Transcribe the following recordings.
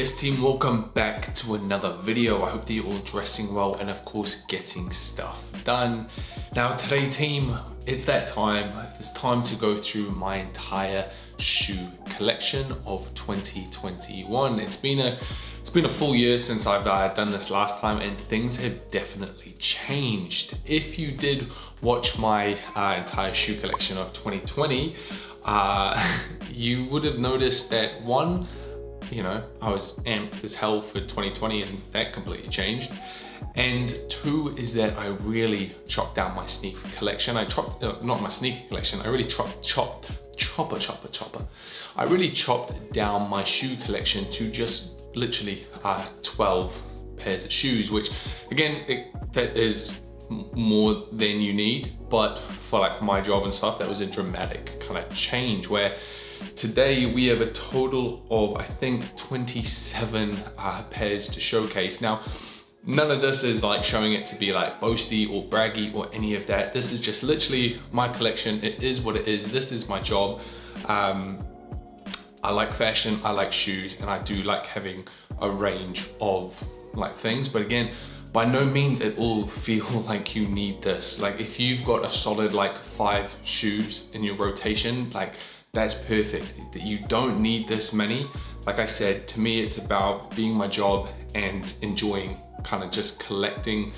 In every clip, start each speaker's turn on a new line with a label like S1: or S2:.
S1: Yes team, welcome back to another video. I hope that you're all dressing well and of course getting stuff done. Now today team, it's that time. It's time to go through my entire shoe collection of 2021. It's been a full year since I've done this last time and things have definitely changed. If you did watch my entire shoe collection of 2020, you would have noticed that one, I was amped as hell for 2020 and that completely changed. And two is that I really chopped down my sneaker collection. Not my sneaker collection, I really I really chopped down my shoe collection to just literally 12 pairs of shoes, which again, that is more than you need, but for like my job and stuff, that was a dramatic kind of change where today we have a total of, I think, 27 pairs to showcase. Now, none of this is like showing it to be like boasty or braggy or any of that. This is just literally my collection. It is what it is. This is my job. I like fashion, I like shoes, and I do like having a range of like things. But again, by no means at all feel like you need this. Like if you've got a solid like 5 shoes in your rotation, like that's perfect. You don't need this many. Like I said, to me, it's about being my job and enjoying kind of just collecting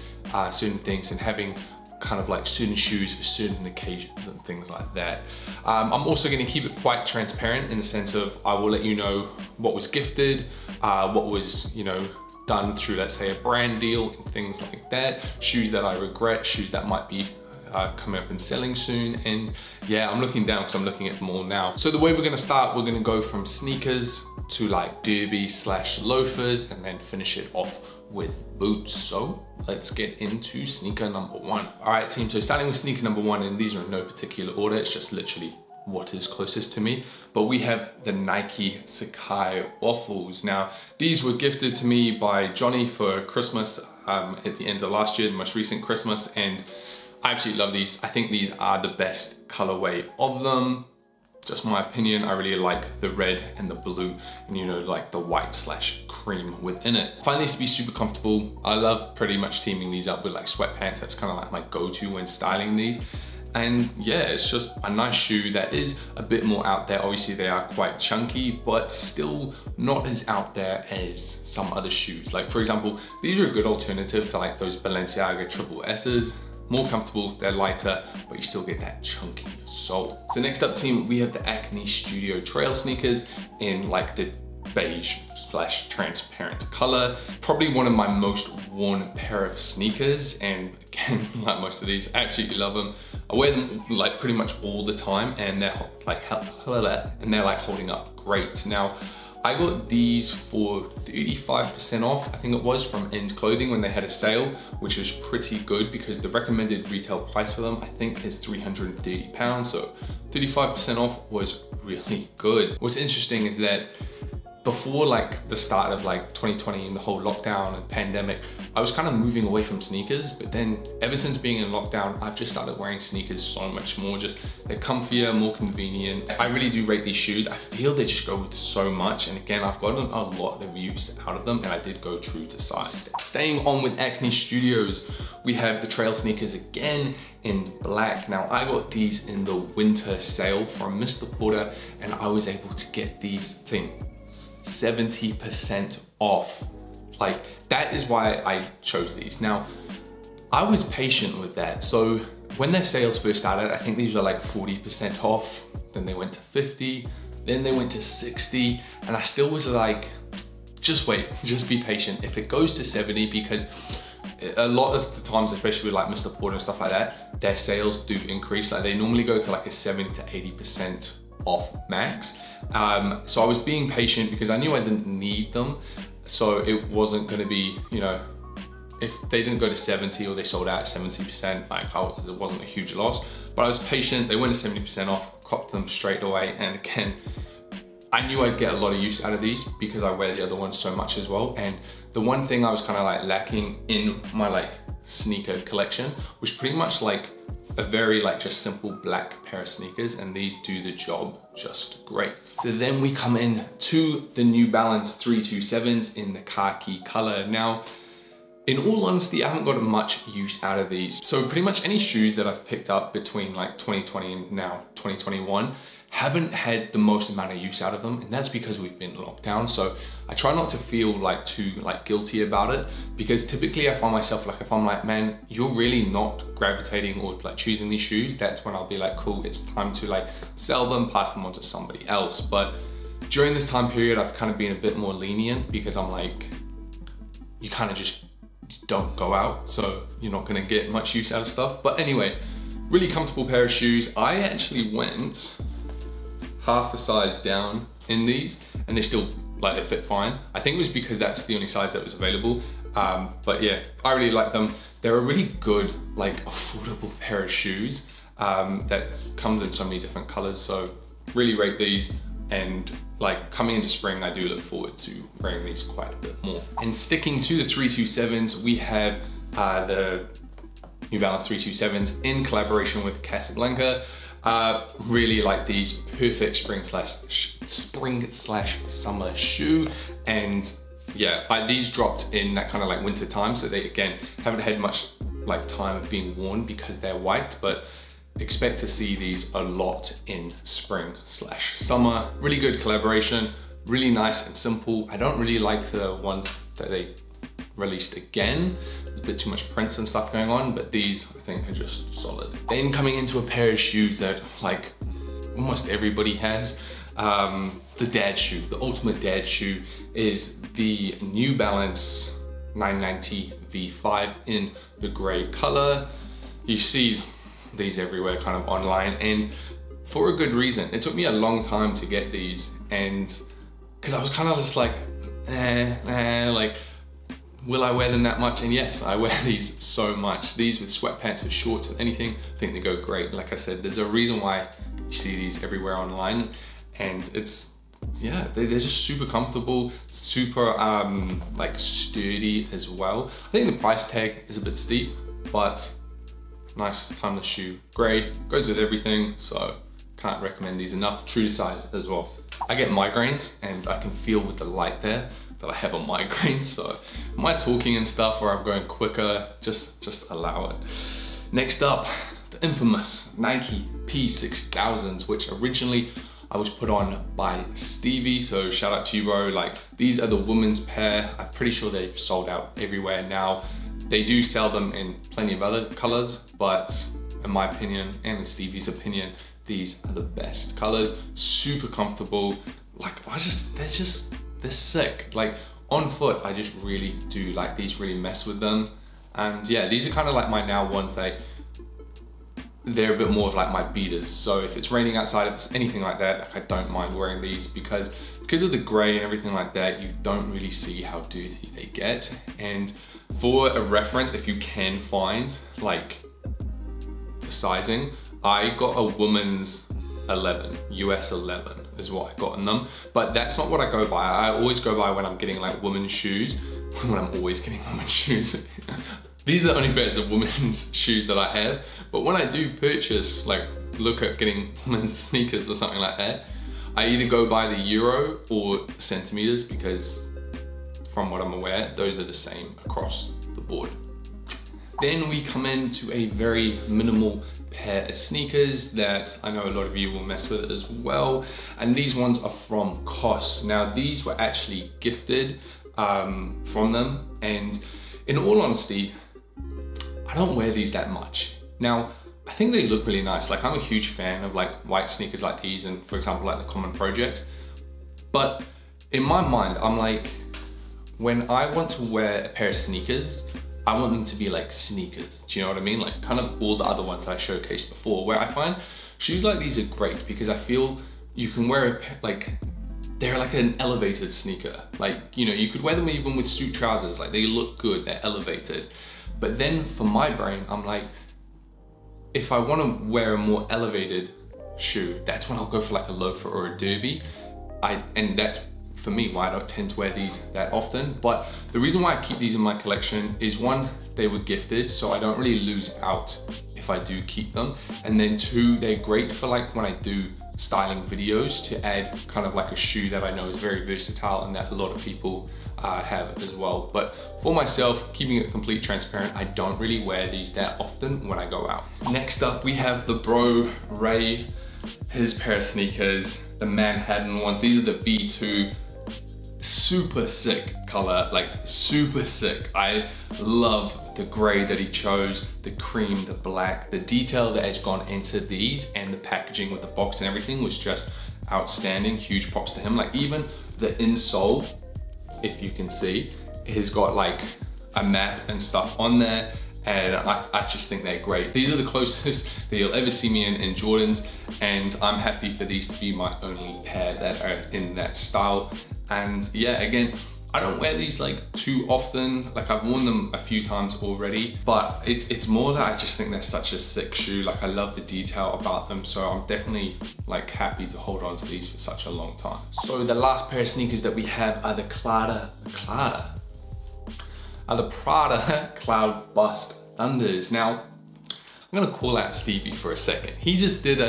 S1: certain things and having kind of like certain shoes for certain occasions and things like that. I'm also going to keep it quite transparent in the sense of I will let you know what was gifted, what was, done through, let's say, a brand deal and things like that, shoes that I regret, shoes that might be coming up and selling soon. And yeah, I'm looking down because I'm looking at them all now. So the way we're gonna start, we're gonna go from sneakers to like derby / loafers and then finish it off with boots. So let's get into sneaker number 1. All right team, so starting with sneaker number 1, and these are in no particular order, it's just literally what is closest to me, but we have the Nike Sakai Waffles. Now, these were gifted to me by Johnny for Christmas at the end of last year, the most recent Christmas, and I absolutely love these. I think these are the best colorway of them. Just my opinion, I really like the red and the blue and like the white / cream within it. I find these to be super comfortable. I love pretty much teaming these up with like sweatpants. That's kind of like my go-to when styling these. And yeah, it's just a nice shoe that is a bit more out there. Obviously they are quite chunky, but still not as out there as some other shoes. Like for example, these are a good alternative to like those Balenciaga Triple S's. More comfortable, they're lighter, but you still get that chunky sole. So next up team, we have the Acne Studio Trail sneakers in like the beige / transparent color. Probably one of my most worn pair of sneakers, and again, like most of these, I absolutely love them. I wear them like pretty much all the time, and they're like holding up great. Now, I got these for 35% off, I think it was, from End Clothing when they had a sale, which was pretty good because the recommended retail price for them, I think, is £330. So 35% off was really good. What's interesting is that before like the start of like 2020 and the whole lockdown and pandemic, I was kind of moving away from sneakers, but then ever since being in lockdown, I've just started wearing sneakers so much more. Just they're comfier, more convenient. I really do rate these shoes. I feel they just go with so much. And again, I've gotten a lot of use out of them and I did go true to size. Staying on with Acne Studios, we have the trail sneakers again in black. Now I got these in the winter sale from Mr. Porter and I was able to get these 70% off. Like that is why I chose these. Now I was patient with that. So when their sales first started, I think these were like 40% off, then they went to 50, then they went to 60, and I still was like, just wait, just be patient. If it goes to 70, because a lot of the times, especially with like Mr. Porter and stuff like that, their sales do increase. Like they normally go to like a 70 to 80% off max. So I was being patient because I knew I didn't need them. So it wasn't gonna be, if they didn't go to 70 or they sold out at 70%, like it wasn't a huge loss, but I was patient. They went to 70% off, copped them straight away. And again, I knew I'd get a lot of use out of these because I wear the other ones so much as well. And the one thing I was kind of like lacking in my like sneaker collection was pretty much like a very like just simple black pair of sneakers, and these do the job just great. So then we come in to the New Balance 327s in the khaki color. Now, in all honesty, I haven't got much use out of these. So pretty much any shoes that I've picked up between like 2020 and now 2021 haven't had the most amount of use out of them, and that's because we've been locked down. So I try not to feel like too like guilty about it, because typically I find myself like, if I'm like, man, you're really not gravitating or like choosing these shoes, that's when I'll be like, cool, it's time to like sell them, pass them on to somebody else. But during this time period, I've kind of been a bit more lenient, because I'm like, you kind of just don't go out, so you're not gonna get much use out of stuff. But anyway, really comfortable pair of shoes. I actually went half a size down in these, and they still like, they fit fine. I think it was because that's the only size that was available. But yeah, I really like them. They're a really good, like affordable pair of shoes that comes in so many different colors. So really rate these, and like coming into spring, I do look forward to wearing these quite a bit more. And sticking to the 327s, we have the New Balance 327s in collaboration with Casablanca. Really like these, perfect spring slash summer shoe. And yeah, these dropped in that kind of like winter time, so they again haven't had much like time of being worn because they're white, but expect to see these a lot in spring slash summer. Really good collaboration, really nice and simple. I don't really like the ones that they released again. There's a bit too much prints and stuff going on, but these I think are just solid. Then coming into a pair of shoes that like almost everybody has, the dad shoe, the ultimate dad shoe is the New Balance 990 V5 in the gray color. You see these everywhere kind of online, and for a good reason. It took me a long time to get these, and because I was kind of just like, like, will I wear them that much? And yes, I wear these so much. These with sweatpants, with shorts, with anything, I think they go great. Like I said, there's a reason why you see these everywhere online, and it's, yeah, they're just super comfortable, super like sturdy as well. I think the price tag is a bit steep, but nice timeless shoe. Gray, goes with everything, so can't recommend these enough. True to size as well. I get migraines, and I can feel with the light there that I have a migraine, so am I talking and stuff or I'm going quicker, just allow it. Next up, the infamous Nike P6000s, which originally I was put on by Stevie, so shout out to you, bro. Like, these are the women's pair. I'm pretty sure they've sold out everywhere now. They do sell them in plenty of other colors, but in my opinion, and in Stevie's opinion, these are the best colors. Super comfortable. Like, they're sick. Like, on foot, I just really do like these, really mess with them. And yeah, these are kind of like my now ones that they're a bit more of like my beaters. So if it's raining outside, if it's anything like that, like I don't mind wearing these because of the gray and everything like that, you don't really see how dirty they get. And for a reference, if you can find like the sizing, I got a woman's 11, US 11 is what I got in them. But that's not what I go by. I always go by when I'm getting like women's shoes, when I'm always getting women's shoes. These are the only pairs of women's shoes that I have. But when I do purchase, like look at getting women's sneakers or something like that, I either go by the euro or centimeters, because from what I'm aware, those are the same across the board. Then we come into a very minimal pair of sneakers that I know a lot of you will mess with as well. And these ones are from COS. Now these were actually gifted from them. And in all honesty, I don't wear these that much. Now, I think they look really nice. Like, I'm a huge fan of like white sneakers like these and, for example, like the Common Projects. But in my mind, I'm like, when I want to wear a pair of sneakers, I want them to be like sneakers. Do you know what I mean? Like kind of all the other ones that I showcased before, where I find shoes like these are great because I feel you can wear like, they're like an elevated sneaker. Like, you know, you could wear them even with suit trousers. Like, they look good, they're elevated. But then for my brain, I'm like, if I want to wear a more elevated shoe, that's when I'll go for like a loafer or a derby. And that's for me, why I don't tend to wear these that often. But the reason why I keep these in my collection is one, they were gifted, so I don't really lose out if I do keep them. And then two, they're great for like when I do styling videos to add kind of like a shoe that I know is very versatile and that a lot of people have as well. But for myself, keeping it complete transparent, I don't really wear these that often when I go out. Next up, we have the bro Ray, his pair of sneakers, the Manhattan ones. These are the V2, super sick color, like super sick. I love the gray that he chose, the cream, the black, the detail that has gone into these, and the packaging with the box and everything was just outstanding. Huge props to him. Like even the insole, if you can see, has got like a map and stuff on there, and I just think they're great. These are the closest that you'll ever see me in Jordans, and I'm happy for these to be my only pair that are in that style. And yeah, again, I don't wear these like too often. Like I've worn them a few times already, but it's more that I just think they're such a sick shoe. Like I love the detail about them, so I'm definitely like happy to hold on to these for such a long time. So the last pair of sneakers that we have are the Prada Cloud Bust Thunders. Now, I'm gonna call out Stevie for a second. He just did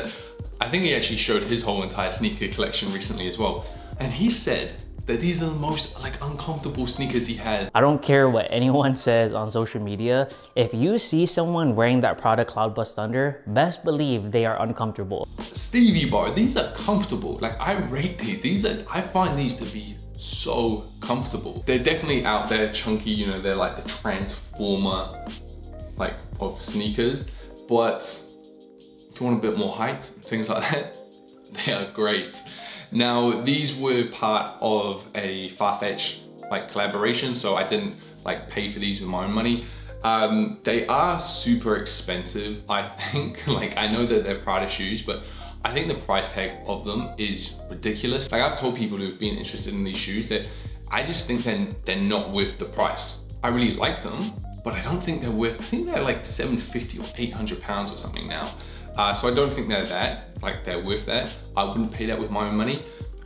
S1: I think he actually showed his whole entire sneaker collection recently as well. And he said that these are the most like uncomfortable sneakers he has.
S2: I don't care what anyone says on social media. If you see someone wearing that Prada Cloud Bust Thunder, best believe they are uncomfortable.
S1: Stevie bar, these are comfortable. Like I rate these. I find these to be so comfortable. They're definitely out there, chunky, you know, they're like the transformer like of sneakers. But if you want a bit more height, things like that, they are great. Now, these were part of a Farfetch like collaboration, so I didn't like pay for these with my own money. They are super expensive, I think. Like I know that they're Prada shoes, but I think the price tag of them is ridiculous. Like I've told people who've been interested in these shoes that I just think they're not worth the price. I really like them, but I don't think they're worth, I think they're like 750 or 800 pounds or something now. So I don't think they're worth that. I wouldn't pay that with my own money,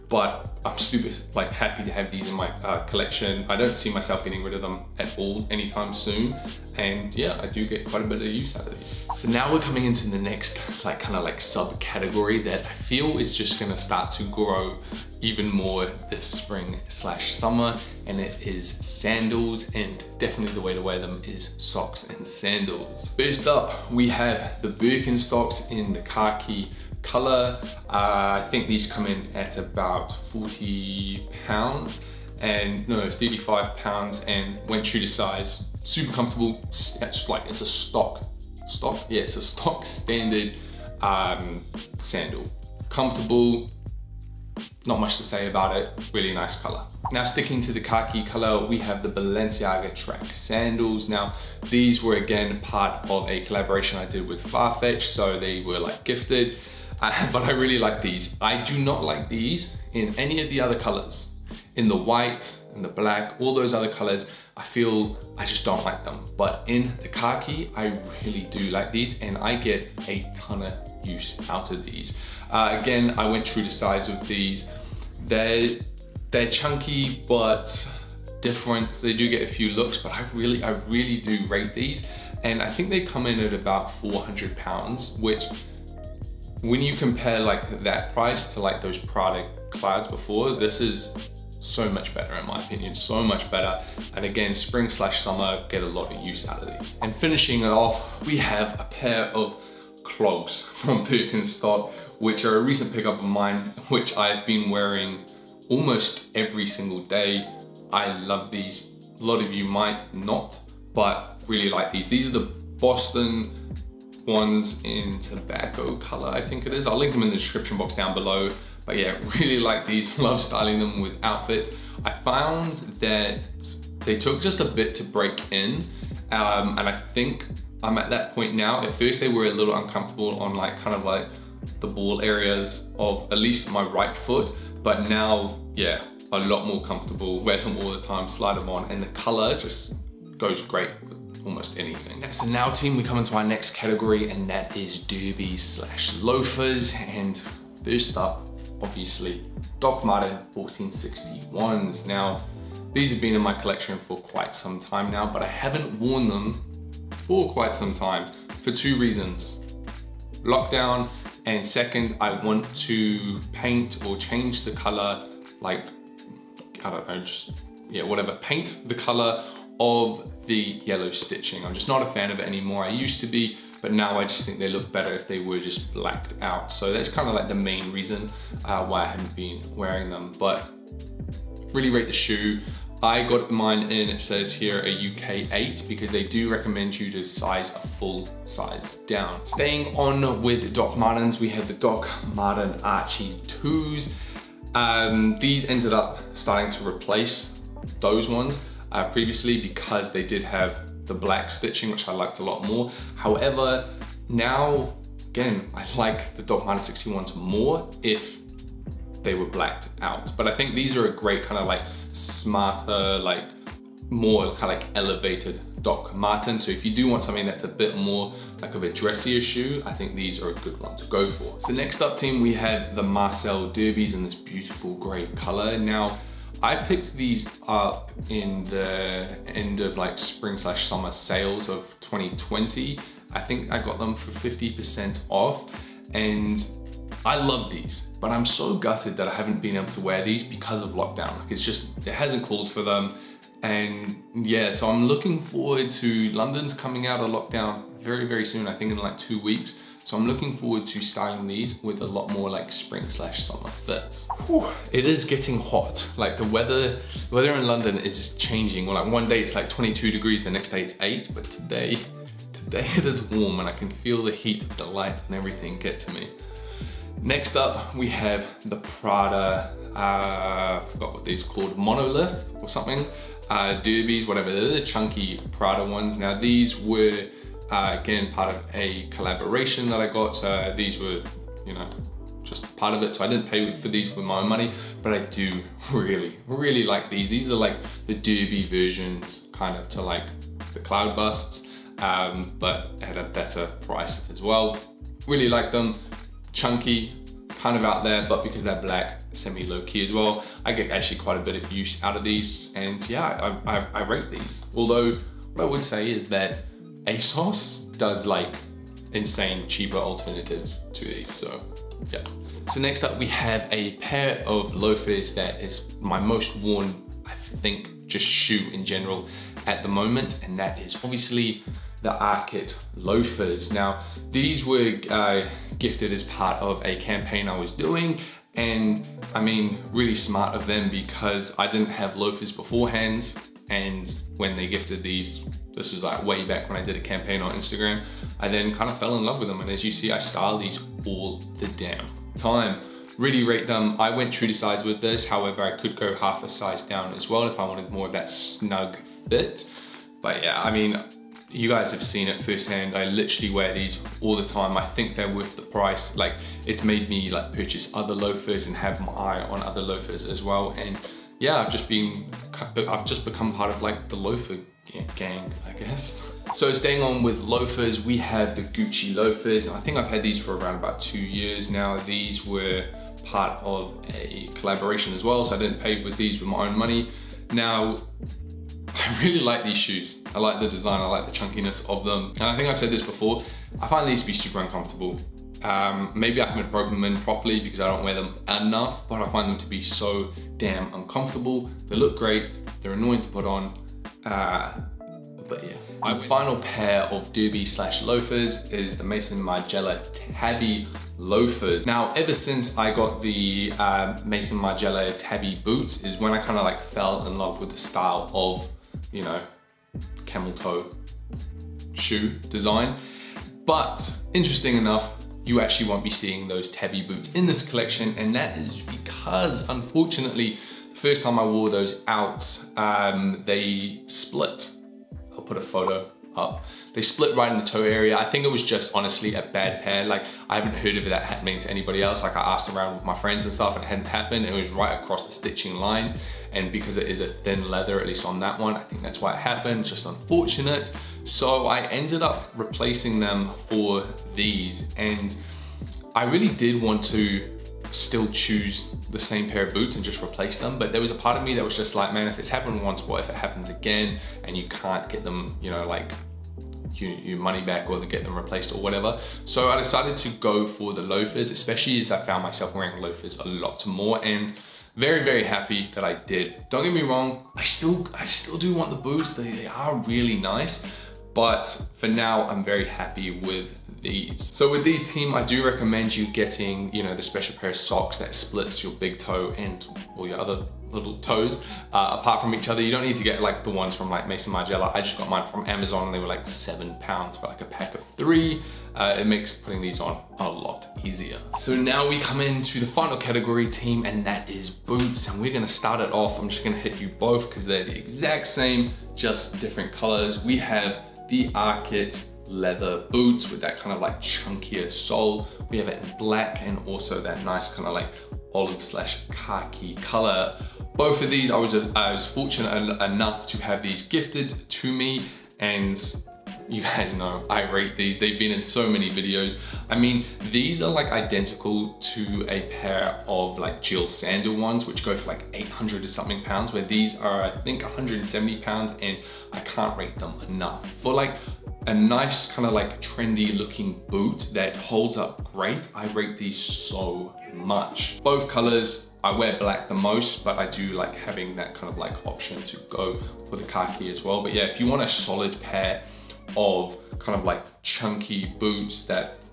S1: but I'm super like happy to have these in my collection. I don't see myself getting rid of them at all anytime soon. And yeah, I do get quite a bit of use out of these. So now we're coming into the next like kind of like subcategory that I feel is just gonna start to grow even more this spring slash summer, and it is sandals, and definitely the way to wear them is socks and sandals. First up, we have the Birkenstocks in the khaki color. I think these come in at about 40 pounds, and no, 35 pounds, and went true to size. Super comfortable. It's like, it's a stock? Yeah, it's a stock standard sandal. Comfortable, not much to say about it, really nice color. Now sticking to the khaki color, we have the Balenciaga track sandals. Now these were again part of a collaboration I did with Farfetch, so they were like gifted, but I really like these. I do not like these in any of the other colors. In the white and the black, all those other colors, I feel I just don't like them. But in the khaki, I really do like these, and I get a ton of use out of these. Again, I went true to size with these. They're chunky, but different. They do get a few looks, but I really do rate these. And I think they come in at about 400 pounds, which when you compare like that price to like those Prada clouds before, this is so much better in my opinion, so much better. And again, spring slash summer, get a lot of use out of these. And finishing it off, we have a pair of clogs from Birkenstock, which are a recent pickup of mine, which I've been wearing almost every single day. I love these. A lot of you might not, but really like these. These are the Boston ones in tobacco color, I think it is. I'll link them in the description box down below. But yeah, really like these, love styling them with outfits. I found that they took just a bit to break in, and I think I'm at that point now. At first they were a little uncomfortable on like kind of like the ball areas of at least my right foot, but now, yeah, a lot more comfortable, wear them all the time, slide them on, and the color just goes great with almost anything. So now team, we come into our next category, and that is derbies slash loafers. And first up, obviously Doc Marten 1461s. Now, these have been in my collection for quite some time now, but I haven't worn them for quite some time for two reasons. Lockdown, and second, I want to paint or change the color, like, I don't know, just, yeah, whatever, paint the color of the yellow stitching. I'm just not a fan of it anymore. I used to be, but now I just think they look better if they were just blacked out. So that's kind of like the main reason why I haven't been wearing them, but really rate the shoe. I got mine in, it says here, a UK 8, because they do recommend you to size a full size down. Staying on with Doc Martens, we have the Doc Marten Archie 2s. These ended up starting to replace those ones previously because they did have the black stitching, which I liked a lot more. However, now, again, I like the Doc Marten 61s more if they were blacked out. But I think these are a great kind of like smarter, like more kind of like elevated Doc Marten. So if you do want something that's a bit more like of a dressier shoe, I think these are a good one to go for. So next up, team, we have the Marcel Derbys in this beautiful gray color. Now, I picked these up in the end of like spring/summer sales of 2020. I think I got them for 50% off, and I love these, but I'm so gutted that I haven't been able to wear these because of lockdown. Like, it's just, it hasn't called for them. And yeah, so I'm looking forward to, London's coming out of lockdown very, very soon, I think in like 2 weeks. So I'm looking forward to styling these with a lot more like spring/summer fits. Whew, it is getting hot. Like the weather in London is changing. Well, like one day it's like 22 degrees, the next day it's 8, but today it is warm and I can feel the heat, the light and everything get to me. Next up, we have the Prada, I forgot what these are called, Monolith or something, Derbys, whatever. They're the chunky Prada ones. Now these were, again, part of a collaboration that I got. These were, you know, just part of it. So I didn't pay for these with my own money, but I do really, really like these. These are like the Derby versions kind of to like the cloud busts, but at a better price as well. Really like them. Chunky, kind of out there, but because they're black, semi-low key as well, I get actually quite a bit of use out of these, and yeah, I rate these. Although, what I would say is that ASOS does like insane cheaper alternatives to these, so yeah. So next up, we have a pair of loafers that is my most worn, I think, just shoe in general at the moment, and that is obviously the Arkit loafers. Now, these were gifted as part of a campaign I was doing, and I mean, really smart of them because I didn't have loafers beforehand, and when they gifted these, this was like way back when I did a campaign on Instagram, I then kind of fell in love with them, and as you see, I style these all the damn time. Really rate them. I went true to size with this, however, I could go half a size down as well if I wanted more of that snug fit. But yeah, I mean, you guys have seen it firsthand. I literally wear these all the time. I think they're worth the price. Like, it's made me like purchase other loafers and have my eye on other loafers as well. And yeah, I've just become part of like the loafer gang, I guess. So staying on with loafers, we have the Gucci loafers. I think I've had these for around about 2 years now. These were part of a collaboration as well, so I didn't pay with these with my own money. Now, I really like these shoes. I like the design, I like the chunkiness of them. And I think I've said this before, I find these to be super uncomfortable. Maybe I haven't broken them in properly because I don't wear them enough, but I find them to be so damn uncomfortable. They look great, they're annoying to put on, but yeah. My final pair of Derby/loafers is the Migella Tabby loafers. Now, ever since I got the Migella Tabby boots is when I kind of like fell in love with the style of, you know, camel toe shoe design. But interesting enough, you actually won't be seeing those Tabby boots in this collection, and that is because, unfortunately, the first time I wore those out, they split. I'll put a photo up. They split right in the toe area. I think it was just honestly a bad pair. Like, I haven't heard of that happening to anybody else. Like, I asked around with my friends and stuff and it hadn't happened. It was right across the stitching line. And because it is a thin leather, at least on that one, I think that's why it happened. It's just unfortunate. So I ended up replacing them for these. And I really did want to still choose the same pair of boots and just replace them. But there was a part of me that was just like, man, if it's happened once, what if it happens again and you can't get them, you know, like your money back or to get them replaced or whatever. So I decided to go for the loafers, especially as I found myself wearing loafers a lot more, and very, very happy that I did. Don't get me wrong, I still do want the boots. They are really nice, but for now, I'm very happy with these. So with these team, I do recommend you getting, you know, the special pair of socks that splits your big toe and all your other little toes apart from each other. You don't need to get like the ones from like Migella. I just got mine from Amazon and they were like £7 for like a pack of 3. It makes putting these on a lot easier. So now we come into the final category, team, and that is boots. And we're gonna start it off. I'm just gonna hit you both because they're the exact same, just different colors. We have the Arkit leather boots with that kind of like chunkier sole. We have it in black and also that nice kind of like olive / khaki color. Both of these, I was fortunate enough to have these gifted to me, and you guys know I rate these. They've been in so many videos. I mean, these are like identical to a pair of like Jill sandal ones, which go for like 800 or something pounds, where these are, I think, 170 pounds, and I can't rate them enough. For like a nice kind of like trendy looking boot that holds up great, I rate these so much. Both colors, I wear black the most, but I do like having that kind of like option to go for the khaki as well. But yeah, if you want a solid pair of kind of like chunky boots that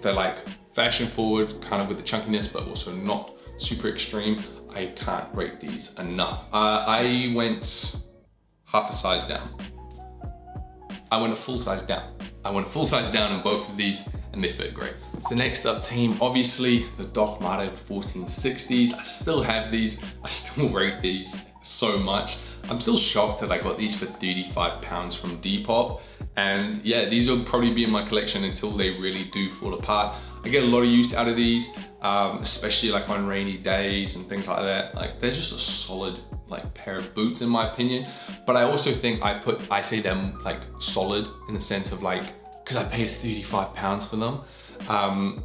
S1: they're like fashion forward, kind of with the chunkiness, but also not super extreme, I can't rate these enough. I went half a size down. I went a full size down. I went a full size down in both of these and they fit great. So next up, team, obviously the Doc Marten 1460s. I still have these. I still rate these so much. I'm still shocked that I got these for £35 from Depop. And yeah, these will probably be in my collection until they really do fall apart. I get a lot of use out of these, especially like on rainy days and things like that. Like they're just a solid like pair of boots in my opinion. But I also think I say them like solid in the sense of like, because I paid £35 for them.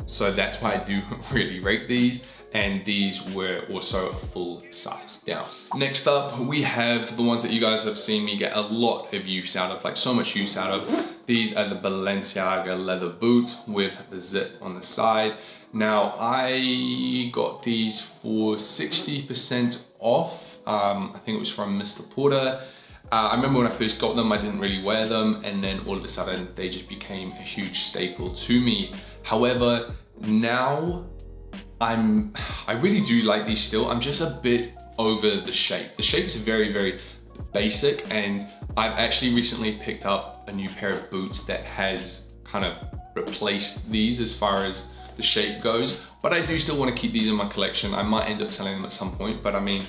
S1: So that's why I do really rate these. And these were also a full size down. Next up, we have the ones that you guys have seen me get a lot of use out of, like so much use out of. These are the Balenciaga Leather Boots with the zip on the side. Now, I got these for 60% off. I think it was from Mr. Porter. I remember when I first got them, I didn't really wear them, and then all of a sudden they just became a huge staple to me. However, now I really do like these still. I'm just a bit over the shape. The shape's very, very basic, and I've actually recently picked up a new pair of boots that has kind of replaced these as far as the shape goes, but I do still want to keep these in my collection. I might end up selling them at some point, but I mean,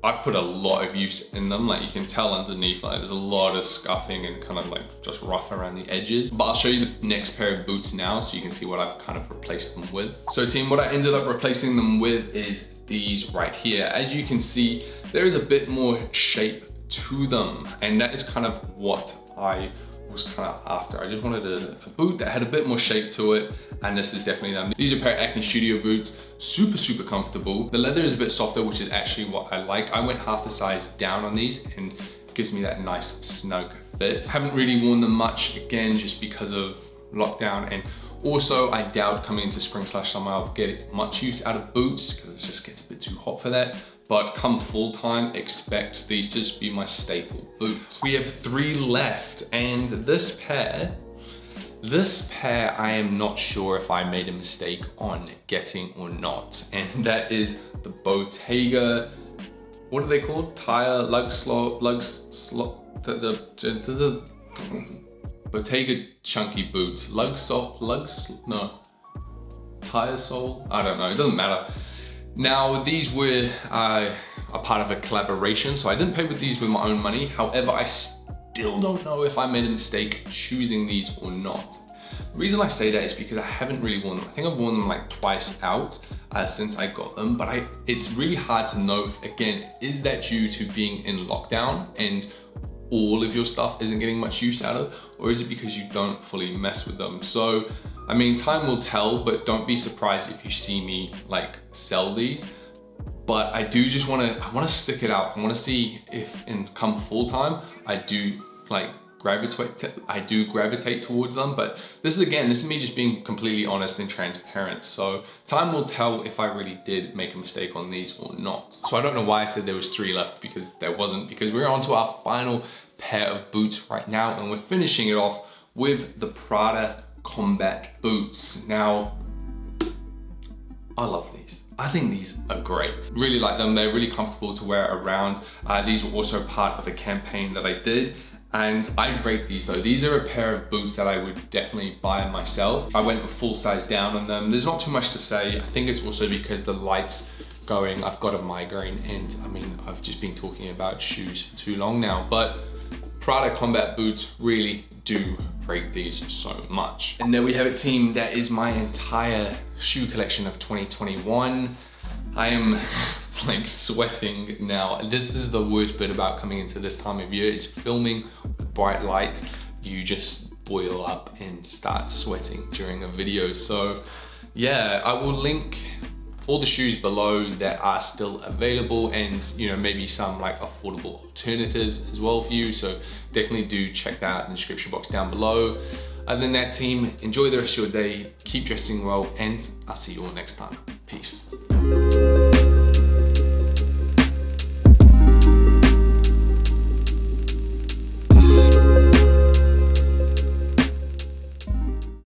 S1: I've put a lot of use in them. Like you can tell underneath, like there's a lot of scuffing and kind of like just rough around the edges. But I'll show you the next pair of boots now so you can see what I've kind of replaced them with. So team, what I ended up replacing them with is these right here. As you can see, there is a bit more shape to them, and that is kind of what I was kind of after. I just wanted a boot that had a bit more shape to it, and this is definitely them. These are a pair of Acne Studio boots, super, super comfortable. The leather is a bit softer, which is actually what I like. I went half a size down on these, and it gives me that nice snug fit. I haven't really worn them much, again, just because of lockdown, and also I doubt coming into spring/summer I'll get much use out of boots because it just gets a bit too hot for that. But come full time, expect these to just be my staple boots. We have 3 left, and this pair I am not sure if I made a mistake on getting or not. And that is the Bottega, what are they called? Tire lug slot, the Bottega chunky boots. Tire sole? I don't know, it doesn't matter. Now, these were a part of a collaboration, so I didn't pay with these with my own money. However, I still don't know if I made a mistake choosing these or not. The reason I say that is because I haven't really worn them. I think I've worn them like twice out since I got them, but it's really hard to know if, again, is that due to being in lockdown and all of your stuff isn't getting much use out of, or is it because you don't fully mess with them? So, I mean, time will tell, but don't be surprised if you see me like sell these. But I do just I wanna stick it out. I wanna see if come full time, I do like gravitate towards them. But this is me just being completely honest and transparent. So time will tell if I really did make a mistake on these or not. So I don't know why I said there was 3 left, because there wasn't, because we're on to our final pair of boots right now, and we're finishing it off with the Prada combat boots. Now, I love these. I think these are great. Really like them. They're really comfortable to wear around. These were also part of a campaign that I did. And I rate these though. These are a pair of boots that I would definitely buy myself. I went a full size down on them. There's not too much to say. I think it's also because the light's going. I've got a migraine, and I mean, I've just been talking about shoes for too long now, but Prada combat boots really do rate these so much. And there we have it, team. That is my entire shoe collection of 2021. I am like sweating now. This is the worst bit about coming into this time of year, is filming with bright light. You just boil up and start sweating during a video. So yeah, I will link all the shoes below that are still available, and you know, maybe some like affordable alternatives as well for you. So definitely do check that out in the description box down below. Other than that, team, enjoy the rest of your day, keep dressing well, and I'll see you all next time. Peace.